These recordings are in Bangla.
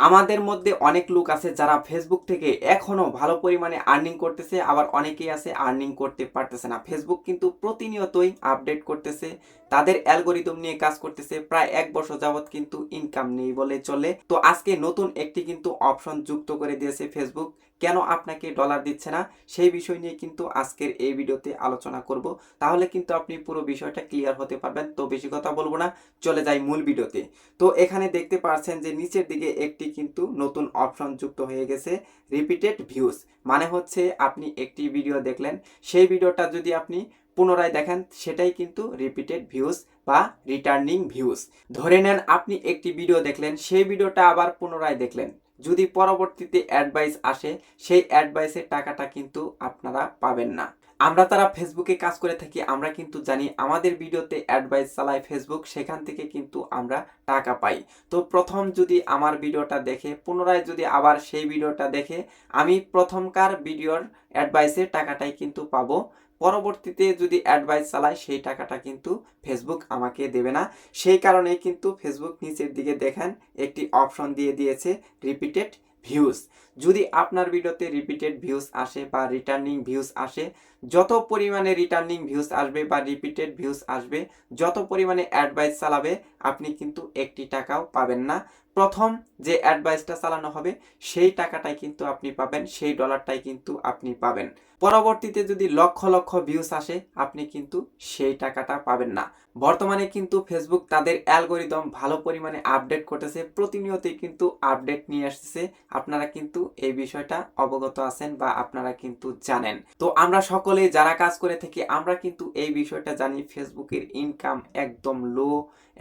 আমাদের মধ্যে অনেক লোক আছে যারা ফেসবুক থেকে এখনো ভালো পরিমাণে আর্নিং করতেছে, আবার অনেকেই আছে আর্নিং করতে পারতেছে না। ফেসবুক কিন্তু প্রতিনিয়তই আপডেট করতেছে, তাদের অ্যালগোরিদম নিয়ে কাজ করতেছে। প্রায় 1 বছর যাবত কিন্তু ইনকাম নেই বলে চলে। তো আজকে নতুন একটি কিন্তু অপশন যুক্ত করে দিয়েছে ফেসবুক। কেন আপনাকে ডলার দিচ্ছে না সেই বিষয় নিয়ে কিন্তু আজকের এই ভিডিওতে আলোচনা করব। তাহলে কিন্তু আপনি পুরো বিষয়টা ক্লিয়ার হতে পারবেন। তো বেশি কথা বলবো না, চলে যাই মূল ভিডিওতে। তো এখানে দেখতে পাচ্ছেন যে নিচের দিকে একটি কিন্তু নতুন অপশন যুক্ত হয়ে গেছে, রিপিটেড ভিউজ। মানে হচ্ছে আপনি একটি ভিডিও দেখলেন, সেই ভিডিওটা যদি আপনি পুনরায় দেখেন সেটাই কিন্তু রিপিটেড ভিউজ বা রিটার্নিং ভিউজ। ধরে নেন আপনি একটি ভিডিও দেখলেন, সেই ভিডিওটা আবার পুনরায় দেখলেন, যদি পরবর্তীতে অ্যাডভাইস আসে সেই অ্যাডভাইসের টাকাটা কিন্তু আপনারা পাবেন না। আমরা তারা ফেসবুকে কাজ করে থাকি, আমরা কিন্তু জানি আমাদের ভিডিওতে অ্যাডভাইস চালায় ফেসবুক, সেখান থেকে কিন্তু আমরা টাকা পাই। তো প্রথম যদি আমার ভিডিওটা দেখে পুনরায় যদি আবার সেই ভিডিওটা দেখে, আমি প্রথমকার ভিডিওর অ্যাডভাইসের টাকাটাই কিন্তু পাবো। পরবর্তীতে যদি অ্যাডভাইস চালায় সেই টাকাটা কিন্তু ফেসবুক আমাকে দেবে না। সেই কারণে কিন্তু ফেসবুক নিচের দিকে দেখেন একটি অপশন দিয়ে দিয়েছে, রিপিটেড ভিউজ। যদি আপনার ভিডিওতে রিপিটেড ভিউজ আসে বা রিটার্নিং ভিউজ আসে, যত পরিমাণে রিটার্নিং ভিউজ আসবে বা রিপিটেড ভিউজ আসবে, যত পরিমাণে অ্যাডভাইস চালাবে, আপনি কিন্তু একটি টাকাও পাবেন না। প্রথম যে অ্যাডভাইসটা চালানো হবে সেই টাকাটাই কিন্তু আপনি পাবেন, সেই ডলারটাই কিন্তু আপনি পাবেন। পরবর্তীতে যদি লক্ষ লক্ষ ভিউজ আসে, আপনি কিন্তু সেই টাকাটা পাবেন না। বর্তমানে কিন্তু ফেসবুক তাদের অ্যালগোরিদম ভালো পরিমাণে আপডেট করতেছে, প্রতিনিয়তই কিন্তু আপডেট নিয়ে আসছে। আপনারা কিন্তু এই বিষয়টা অবগত আছেন বা আপনারা কিন্তু জানেন। তো আমরা সকলে যারা কাজ করে থাকি আমরা কিন্তু এই বিষয়টা জানি, ফেসবুকের ইনকাম একদম লো।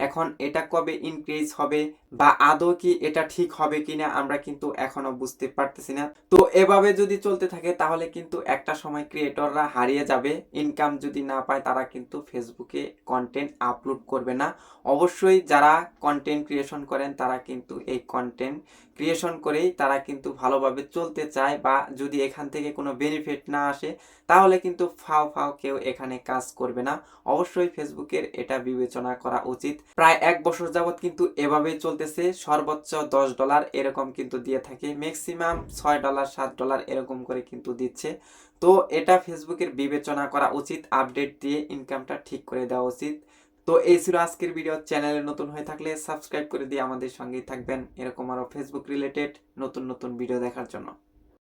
এখন এটা কবে ইনক্রিজ হবে বা আদৌ কি এটা ঠিক হবে কিনা আমরা কিন্তু এখনো বুঝতে পারতেছি না। তো এভাবে যদি চলতে থাকে তাহলে কিন্তু একটা সময় ক্রিয়েটররা হারিয়ে যাবে। ইনকাম যদি না পায় তারা কিন্তু ফেসবুকে কন্টেন্ট আপলোড করবে না। অবশ্যই যারা কন্টেন্ট ক্রিয়েশন করেন তারা কিন্তু এই কন্টেন্ট ক্রিয়েশন করেই তারা কিন্তু ভালোভাবে চলতে চায়, বা যদি এখান থেকে কোনো বেনিফিট না আসে তাহলে কিন্তু ফাও ফাও কেউ এখানে কাজ করবে না। অবশ্যই ফেসবুকের এটা বিবেচনা করা উচিত। প্রায় 1 বছর যাবত কিন্তু এভাবেই চলতেছে, সর্বোচ্চ $10 এরকম কিন্তু দিয়ে থাকে, ম্যাক্সিমাম $6 $7 এরকম করে কিন্তু দিচ্ছে। তো এটা ফেসবুকের বিবেচনা করা উচিত, আপডেট দিয়ে ইনকামটা ঠিক করে দেওয়া উচিত। তো এই ছিল আজকের ভিডিও। চ্যানেলে নতুন হয়ে থাকলে সাবস্ক্রাইব করে দিয়ে আমাদের সঙ্গেই থাকবেন এরকম আরো ফেসবুক রিলেটেড নতুন নতুন ভিডিও দেখার জন্য।